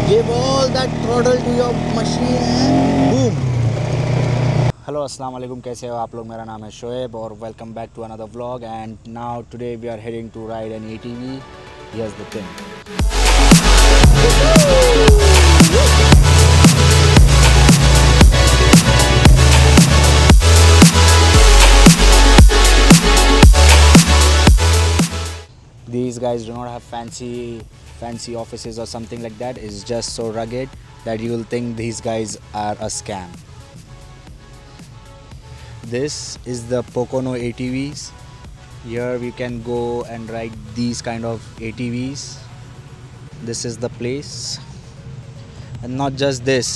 Give all that throttle to your machine and boom. Hello अस्सलाम वालेकुम, कैसे हो आप लोग। मेरा नाम है शोएब और welcome back to another vlog. And now today we are heading to ride an ATV. Here's the thing. These guys do not have fancy offices or something like that. It's just so rugged that you will think these guys are a scam. This is the Pocono ATVs. Here we can go and ride these kind of ATVs. This is the place. And not just this,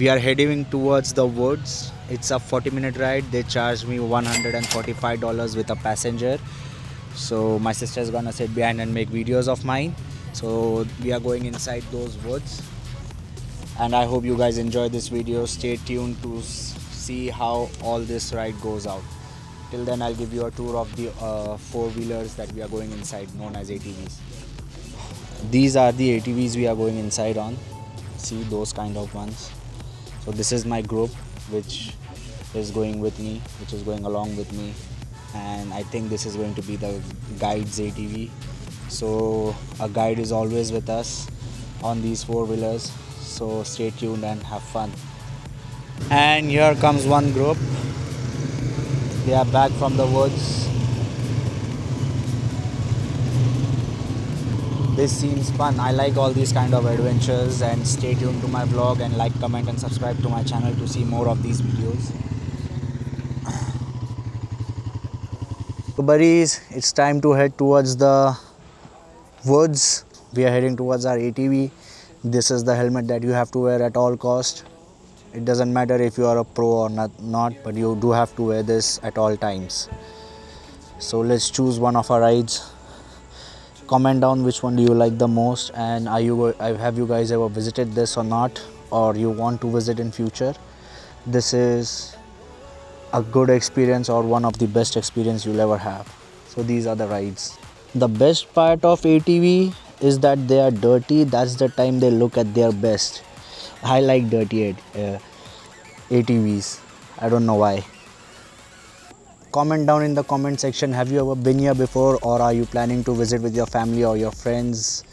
we are heading towards the woods. It's a 40-minute ride. They charge me $145 with a passenger. So my sister is gonna sit behind and make videos of mine. So we are going inside those woods. And I hope you guys enjoy this video. Stay tuned to see how all this ride goes out. Till then, I'll give you a tour of the four-wheelers that we are going inside, known as ATVs. These are the ATVs we are going inside on. See those kind of ones. So this is my group, which is going with me, which is going along with me. And I think this is going to be the guide's ATV. So a guide is always with us on these four-wheelers. So stay tuned and have fun. And here comes one group. They are back from the woods. This seems fun. I like all these kind of adventures. And stay tuned to my vlog and like, comment and subscribe to my channel to see more of these videos. So buddies, it's time to head towards the woods. We are heading towards our ATV. This is the helmet that you have to wear at all cost. It doesn't matter if you are a pro or not, but you do have to wear this at all times. So let's choose one of our rides. Comment down which one do you like the most, and have you guys ever visited this or not, or you want to visit in future. This is a good experience or one of the best experience you'll ever have. So these are the rides. The best part of ATV is that they are dirty. That's the time they look at their best. I like dirty ATVs. I don't know why. Comment down in the comment section, have you ever been here before, or are you planning to visit with your family or your friends?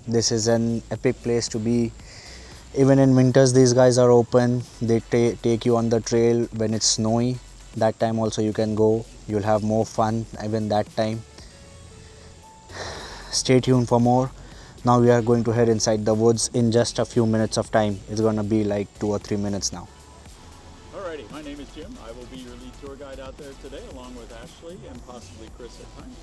This is an epic place to be. Even in winters, these guys are open. They take you on the trail when it's snowy. That time also you can go. You'll have more fun even that time. Stay tuned for more. Now we are going to head inside the woods in just a few minutes of time. It's gonna be like 2 or 3 minutes now. Alrighty, my name is Jim. I will be your lead tour guide out there today, along with Ashley and possibly Chris at times.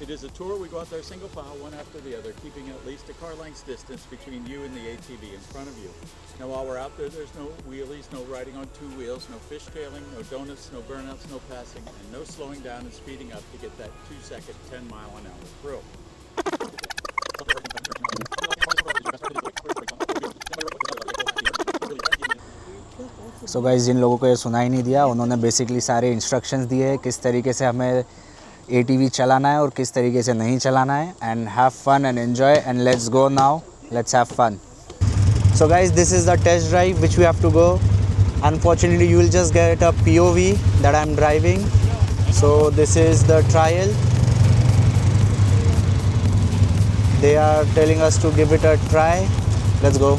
It is a tour. We go out there single file, one after the other, keeping at least a car length's distance between you and the ATV in front of you. Now while we're out there, there's no wheelies, no riding on two wheels, no fishtailing, no donuts, no burnouts, no passing, and no slowing down and speeding up to get that 2-second, 10-mile-an-hour thrill. So guys, जिन लोगों को ये सुनाई नहीं दिया, उन्होंने basically सारे instructions दिए हैं किस तरीके से हमें ATV चलाना है और किस तरीके से नहीं चलाना है. And have fun and enjoy and let's go now. Let's have fun. So guys, this is the test drive which we have to go. Unfortunately, you will just get a POV that I'm driving. So this is the trial. They are telling us to give it a try. Let's go.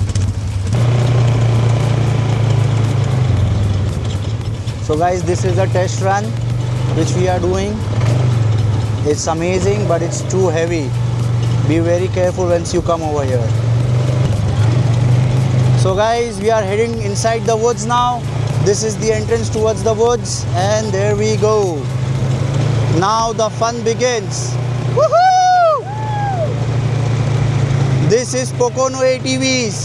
So guys, this is a test run which we are doing. It's amazing, but it's too heavy. Be very careful once you come over here. So guys, we are heading inside the woods now. This is the entrance towards the woods, and there we go. Now the fun begins. Woohoo! This is Pocono ATVs.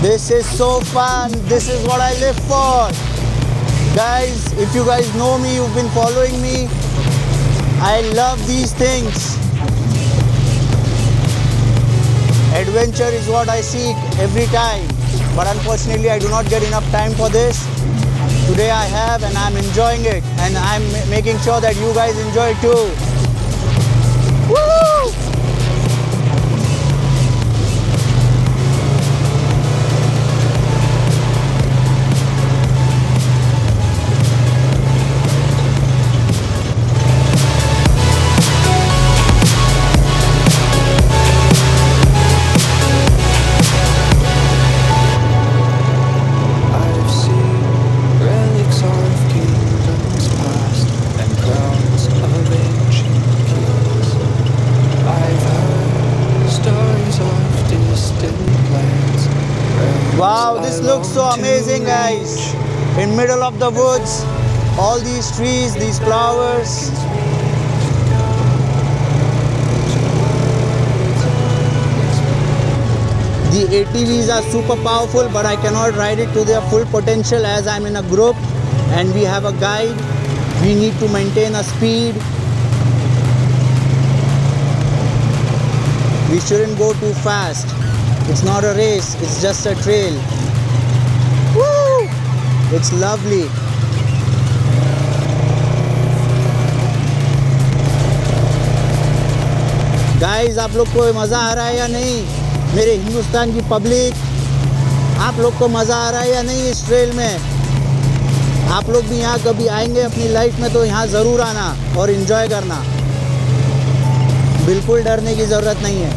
This is so fun. This is what I live for. Guys, if you guys know me, you've been following me. I love these things. Adventure is what I seek every time. but unfortunately I do not get enough time for this. Today I have, and I'm enjoying it, and I'm making sure that you guys enjoy it too. Woo! I've seen relics of kingdoms past and crowns of ancient kings. I've heard stories of distant lands. Wow, realms this I looks so long to amazing, guys. reach. In middle of the woods, all these trees, these flowers. The ATVs are super powerful, but I cannot ride it to their full potential as I'm in a group and we have a guide. We need to maintain a speed. We shouldn't go too fast. It's not a race, it's just a trail. Woo! It's lovely. Guys, आप लोग को मज़ा आ रहा है या नहीं? मेरे हिंदुस्तान की पब्लिक, आप लोग को मज़ा आ रहा है या नहीं इस ट्रेल में? आप लोग भी यहाँ कभी आएंगे अपनी लाइफ में तो यहाँ ज़रूर आना और इन्जॉय करना। बिल्कुल डरने की ज़रूरत नहीं है।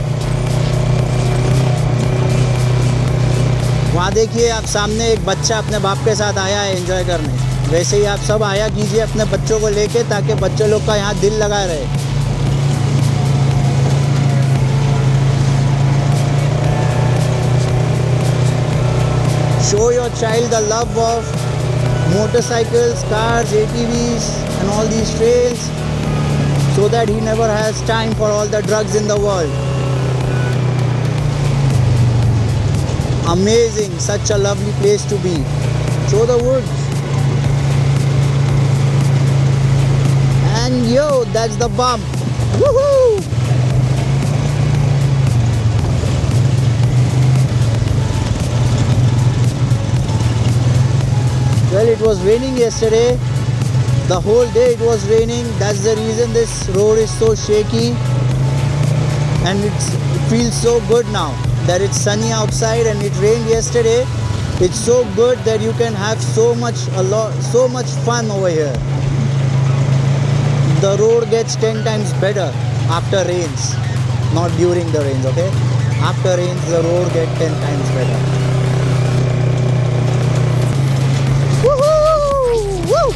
वहाँ देखिए, आप सामने एक बच्चा अपने बाप के साथ आया है एंजॉय करने। वैसे ही आप सब आया कीजिए अपने बच्चों को लेके, ताकि बच्चे लोग का यहाँ दिल लगा रहे। Show your child the love of motorcycles, cars, ATVs and all these trails, so that he never has time for all the drugs in the world. Amazing, such a lovely place to be. Show the woods. And yo, that's the bump. Woohoo! Well, it was raining yesterday. The whole day it was raining. That's the reason this road is so shaky. And it feels so good now that it's sunny outside and it rained yesterday. It's so good that you can have so much fun over here. The road gets 10 times better after rains, not during the rains, okay? After rains, the road gets 10 times better. Woo!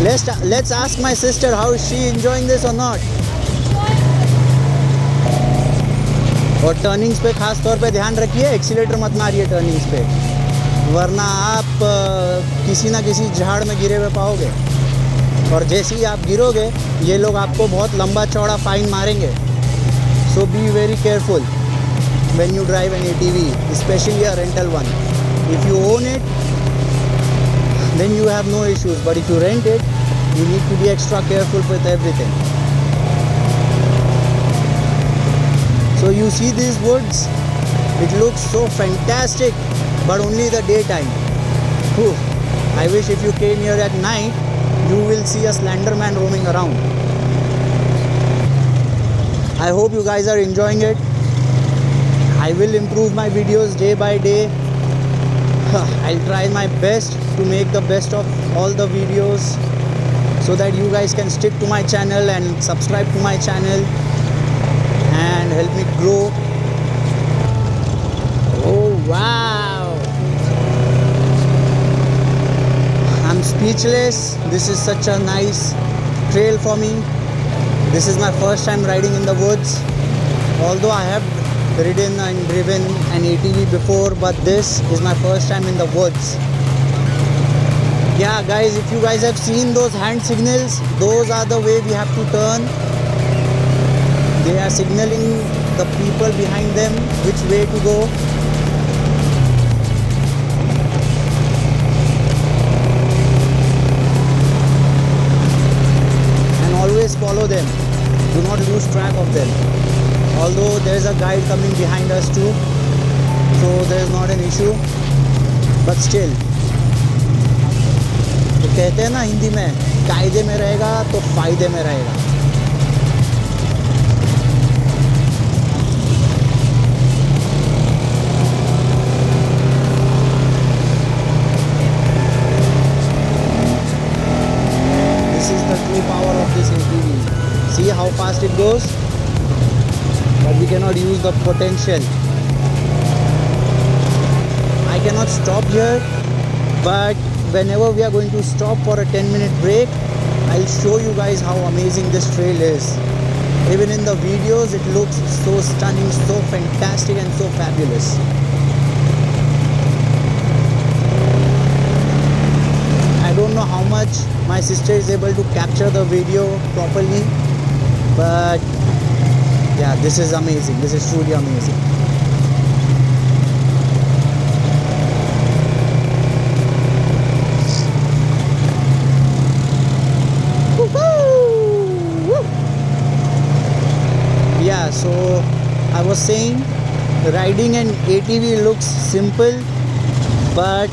Let's ask my sister, how is she enjoying this or not? और turnings पे खास तौर पे ध्यान रखिए, accelerator मत मारिए turnings पे, वरना आप किसी ना किसी झाड़ में गिरे हुए पाओगे। और जैसे ही आप गिरोगे, ये लोग आपको बहुत लंबा चौड़ा फाइन मारेंगे। So be very careful when you drive an ATV, especially a rental one. If you own it, then you have no issues, but if you rent it, you need to be extra careful with everything. So you see these woods, it looks so fantastic, but only the daytime. Whew. I wish if you came here at night, you will see a slender man roaming around. I hope you guys are enjoying it. I will improve my videos day by day. I'll try my best to make the best of all the videos, so that you guys can stick to my channel and subscribe to my channel and help me grow. Oh wow, I'm speechless. This is such a nice trail for me. This is my first time riding in the woods, although I have ridden and driven an ATV before, but this is my first time in the woods. Yeah guys, if you guys have seen those hand signals, those are the way we have to turn. They are signaling the people behind them which way to go. And always follow them. Do not lose track of them. Although there is a guide coming behind us too, so there is not issue, but still तो कहते हैं ना हिंदी में, कायदे में रहेगा तो फ़ायदे में रहेगा. This is the true power of this ATV. See how fast it goes? But we cannot use the potential. I cannot stop here, but whenever we are going to stop for a 10-minute break, I'll show you guys how amazing this trail is. Even in the videos, it looks so stunning, so fantastic and so fabulous. I don't know how much my sister is able to capture the video properly, but yeah, this is amazing. This is truly amazing. Yeah, so I was saying riding an ATV looks simple, but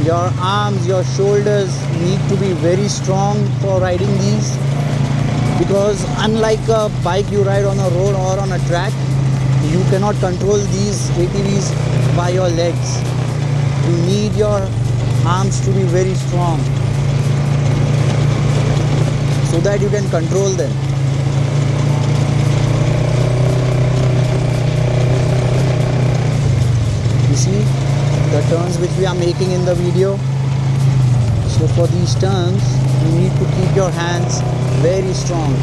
your arms, your shoulders need to be very strong for riding these, because unlike a bike you ride on a road or on a track, you cannot control these ATVs by your legs. You need your arms to be very strong so that you can control them. You see the turns which we are making in the video. So for these turns, you need to keep your hands very strong.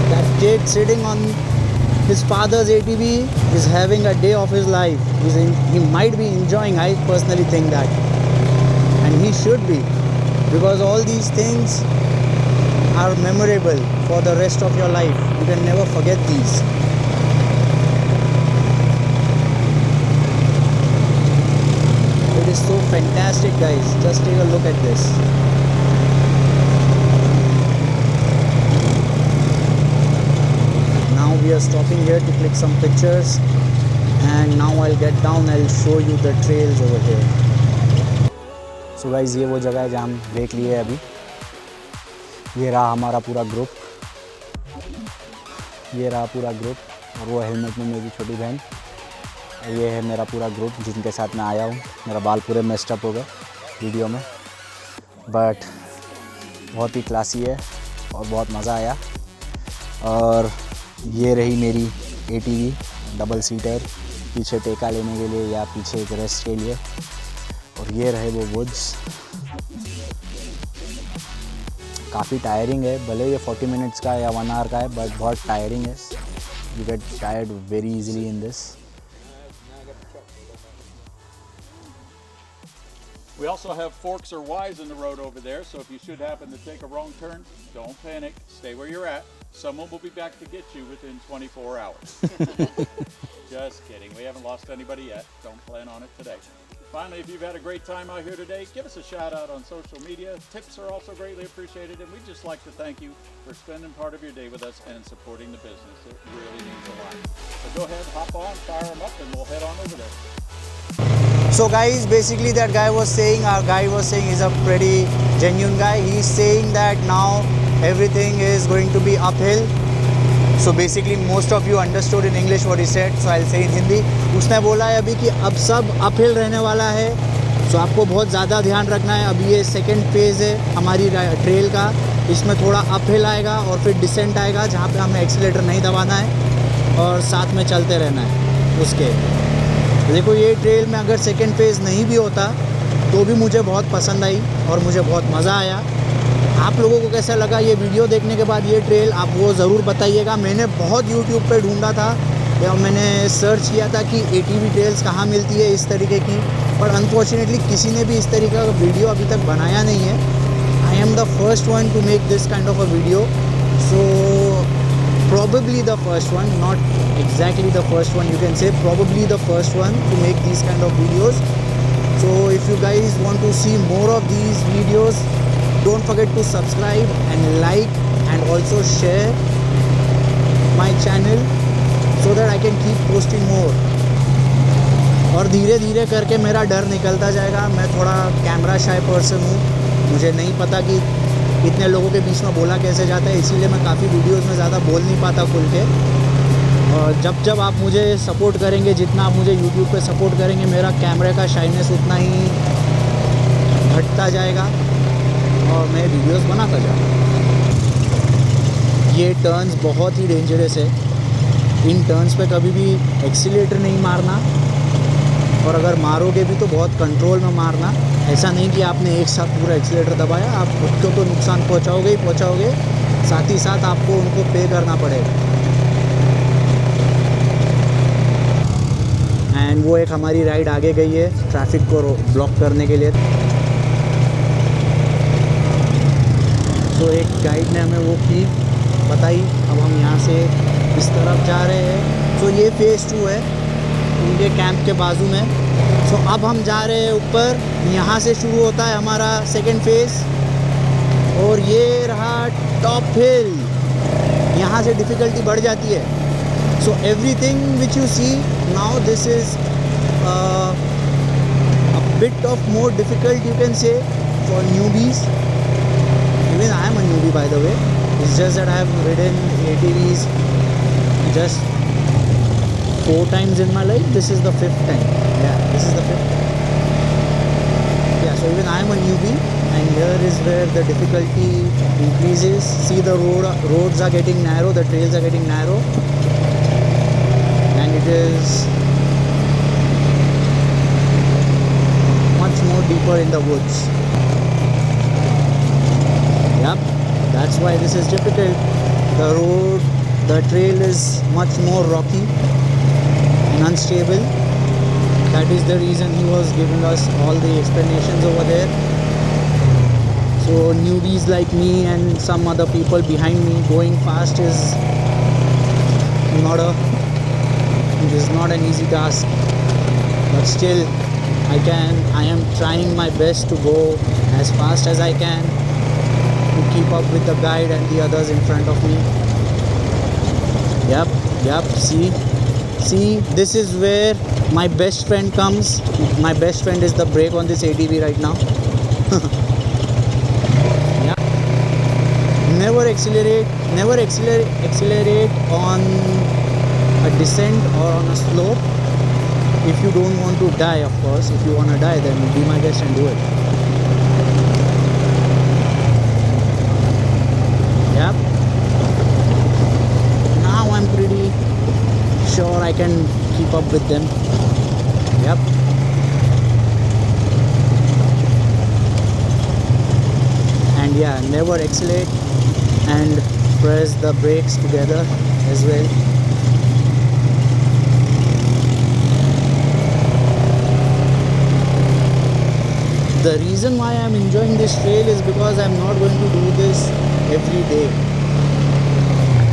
That kid sitting on his father's ATV is having a day of his life. He might be enjoying, I personally think that. And he should be, because all these things are memorable for the rest of your life. You can never forget these. It is so fantastic, guys. Just take a look at this. Now we are stopping here to click some pictures, and now I'll get down, I'll show you the trails over here. So guys, ये वो जगह है जहाँ हम break लिए अभी. ये रहा हमारा पूरा ग्रुप, ये रहा पूरा ग्रुप, और वो हेलमेट में मेरी छोटी बहन. ये है मेरा पूरा ग्रुप जिनके साथ मैं आया हूँ. मेरा बाल पूरे मेस्ड अप हो गए वीडियो में, बट बहुत ही क्लासी है और बहुत मज़ा आया. और ये रही मेरी ATV डबल सीटर, पीछे टेका लेने के लिए या पीछे एक रेस्ट के लिए. और ये रहे वो वुड्स. काफ़ी टायरिंग है, भले ये 40 मिनट्स का या 1 आवर का है, बट बहुत टायरिंग है. You get tired very easily in this. We also have forks or Ys in the road over there, so if you should happen to take a wrong turn, don't panic. Stay where you're at. Someone will be back to get you within 24 hours. Just kidding. We haven't lost anybody yet. Don't plan on it today. Finally, if you've had a great time out here today, give us a shout out on social media. Tips are also greatly appreciated, and we'd just like to thank you for spending part of your day with us and supporting the business. It really means a lot. So go ahead, hop on, fire them up, and we'll head on over there. So guys, basically that guy was saying, our guy was saying, he's a pretty genuine guy. He's saying that now everything is going to be uphill. So basically most of you understood in English what he said, so I'll say in Hindi. उसने बोला है अभी कि अब सब uphill रहने वाला है, so आपको बहुत ज़्यादा ध्यान रखना है. अभी ये सेकंड फेज़ है हमारी ट्रेल का, इसमें थोड़ा अपहिल आएगा और फिर डिसेंट आएगा जहाँ पे हमें एक्सीलेटर नहीं दबाना है और साथ में चलते रहना है उसके. देखो ये ट्रेल में अगर सेकंड फेज़ नहीं भी होता तो भी मुझे बहुत पसंद आई और मुझे बहुत मज़ा आया. आप लोगों को कैसा लगा ये वीडियो देखने के बाद ये ट्रेल, आप वो ज़रूर बताइएगा. मैंने बहुत यूट्यूब पे ढूंढा था या मैंने सर्च किया था कि ATV ट्रेल्स कहाँ मिलती है इस तरीके की, पर अनफॉर्चुनेटली किसी ने भी इस तरीके का वीडियो अभी तक बनाया नहीं है. I am the first one two make this kind of a video, so probably the first one, not exactly the first one, you can say probably the first one to make these kind of videos. So if you guys want to see more of these videos, don't forget to subscribe and like and also share my channel so that I can keep posting more. और धीरे धीरे करके मेरा डर निकलता जाएगा. मैं थोड़ा कैमरा शाय पर्सन हूँ, मुझे नहीं पता कि इतने लोगों के बीच में बोला कैसे जाता है, इसीलिए मैं काफ़ी वीडियोस में ज़्यादा बोल नहीं पाता खुल के. और जब आप मुझे सपोर्ट करेंगे, जितना आप मुझे YouTube पे सपोर्ट करेंगे, मेरा कैमरे का शाइनेस उतना ही घटता जाएगा और मैं वीडियोस बनाता जाऊँगा. ये टर्न्स बहुत ही डेंजरस है. इन टर्न्स पे कभी भी एक्सीलेटर नहीं मारना, और अगर मारोगे भी तो बहुत कंट्रोल में मारना. ऐसा नहीं कि आपने एक साथ पूरा एक्सीलेटर दबाया, आप खुद को तो नुकसान पहुंचाओगे ही पहुंचाओगे, साथ ही साथ आपको उनको पे करना पड़ेगा. एंड वो एक हमारी राइड आगे गई है ट्रैफिक को ब्लॉक करने के लिए. तो एक गाइड ने हमें वो की बताई. अब हम यहाँ से इस तरफ जा रहे हैं. तो ये फेज़ 2 है उनके कैंप के बाजू में. सो अब हम जा रहे हैं ऊपर. यहाँ से शुरू होता है हमारा सेकंड फेज़, और ये रहा टॉप हिल. यहाँ से डिफ़िकल्टी बढ़ जाती है. So everything which you see now, this is a bit of more difficult, you can say, for newbies. Even I am a newbie, by the way. It's just that I have ridden ATVs just 4 times in my life. This is the 5th time. Yeah, this is the 5th time. Yeah, so even I am a newbie, and here is where the difficulty increases. See, the roads are getting narrow, the trails are getting narrow. It is much more deeper in the woods. Yep, that's why this is difficult. The trail is much more rocky and unstable. That is the reason he was giving us all the explanations over there. So newbies like me and some other people behind me going fast is not an easy task, but still I am trying my best to go as fast as I can to keep up with the guide and the others in front of me. Yep, see, this is where my best friend comes. My best friend is the brake on this ATV right now. Yeah. Never accelerate on a descent or on a slope if you don't want to die. Of course, if you want to die, then be my guest and do it. Yep. Now I'm pretty sure I can keep up with them. Yep. And yeah, never accelerate and press the brakes together as well. The reason why I'm enjoying this trail is because I'm not going to do this every day.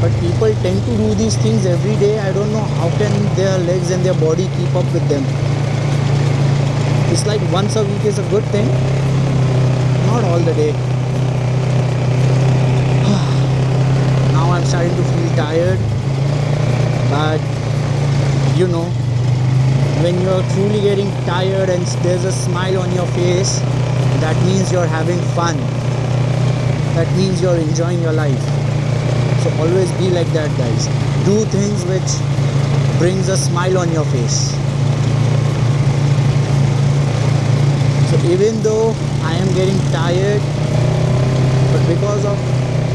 But people tend to do these things every day. I don't know how can their legs and their body keep up with them. It's like once a week is a good thing, not all the day. Now I'm starting to feel tired, but you know, when you're truly getting tired and there's a smile on your face, that means you're having fun. That means you're enjoying your life. So always be like that, guys. Do things which brings a smile on your face. So even though I am getting tired, but because of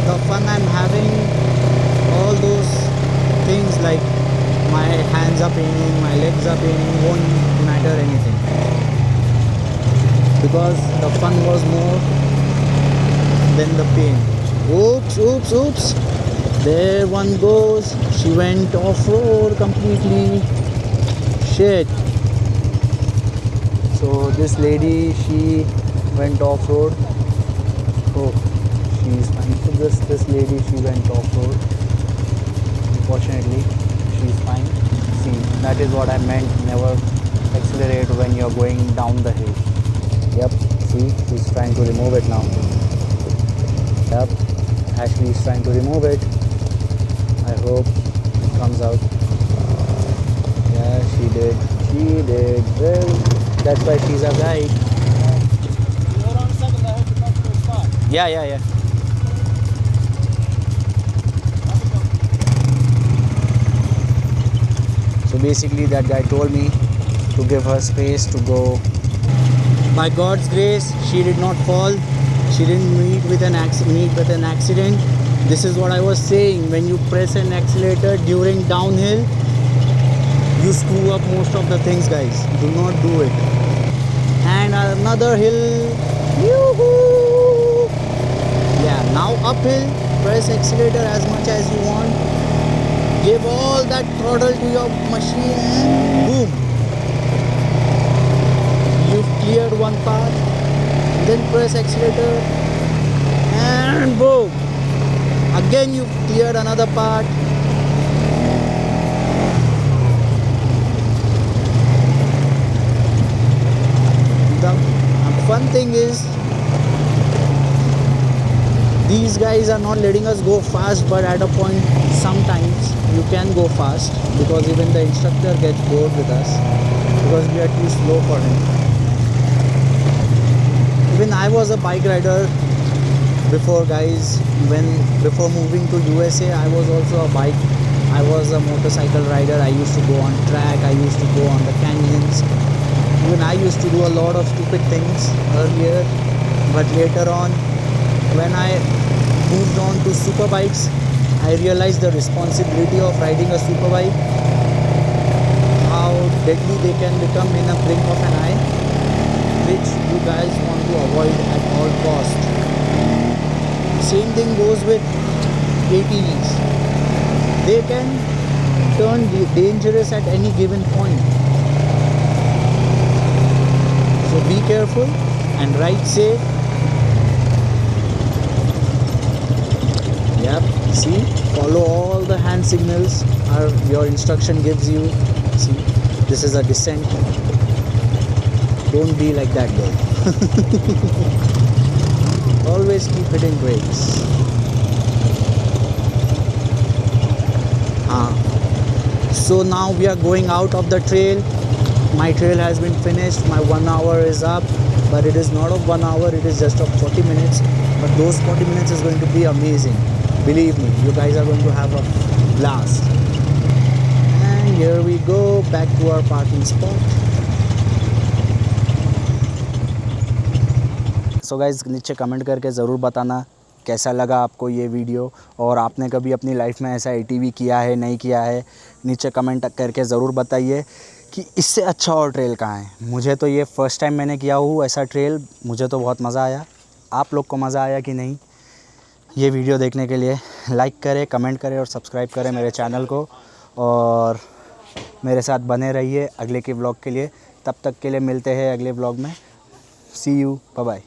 the fun I'm having, all those things like my hands are paining, my legs are paining, won't matter anything, because the fun was more than the pain. Oops, there one goes. She went off-road completely. Shit. So this lady, she went off-road. Oh, she's fine. So this lady, she went off-road. Unfortunately, she's fine. See, that is what I meant. Never accelerate when you're going down the hill. Yep, see, he's trying to remove it now. Yep, Ashley is trying to remove it. I hope it comes out. Yeah, she did. She did. Well, that's why she's a guide. Hold on a second, let her come up to a spot. Yeah. So basically that guy told me to give her space to go. By God's grace, she did not fall. She didn't meet with an accident. This is what I was saying. When you press an accelerator during downhill, you screw up most of the things, guys. Do not do it. And another hill. Yoo-hoo! Yeah, now uphill. Press accelerator as much as you want. Give all that throttle to your machine and boom. You've cleared one part. Then press accelerator and boom. Again you've cleared another part. The fun thing is, these guys are not letting us go fast, but at a point sometimes you can go fast because even the instructor gets bored with us because we are too slow for him. Even I was a bike rider before, guys. Before moving to USA, I was also a bike. I was a motorcycle rider. I used to go on track. I used to go on the canyons. Even I used to do a lot of stupid things earlier, but later on, when I moved on to super bikes, I realized the responsibility of riding a super bike, how deadly they can become in a blink of an eye, which you guys want to avoid at all cost. Same thing goes with ATVs. They can turn dangerous at any given point. So be careful and ride safe. Yep, see, follow all the hand signals your instruction gives you. See, this is a descent. Don't be like that girl. Always keep hitting brakes. So now we are going out of the trail. My trail has been finished. My 1 hour is up, but it is not of 1 hour, it is just of 40 minutes. But those 40 minutes is going to be amazing. Believe me, you guys are going to have a blast. And here we go, back to our parking spot. So guys, नीचे comment करके ज़रूर बताना कैसा लगा आपको ये video, और आपने कभी अपनी लाइफ में ऐसा ATV किया है नहीं किया है। नीचे कमेंट करके ज़रूर बताइए कि इससे अच्छा और ट्रेल कहाँ है। मुझे तो ये फ़र्स्ट टाइम मैंने किया हूँ ऐसा ट्रेल, मुझे तो बहुत मज़ा आया। आप लोग को मज़ा आया कि नहीं? ये वीडियो देखने के लिए लाइक करें, कमेंट करें और सब्सक्राइब करें मेरे चैनल को, और मेरे साथ बने रहिए अगले के व्लॉग के लिए। तब तक के लिए मिलते हैं अगले व्लॉग में। सी यू, बाय बाय।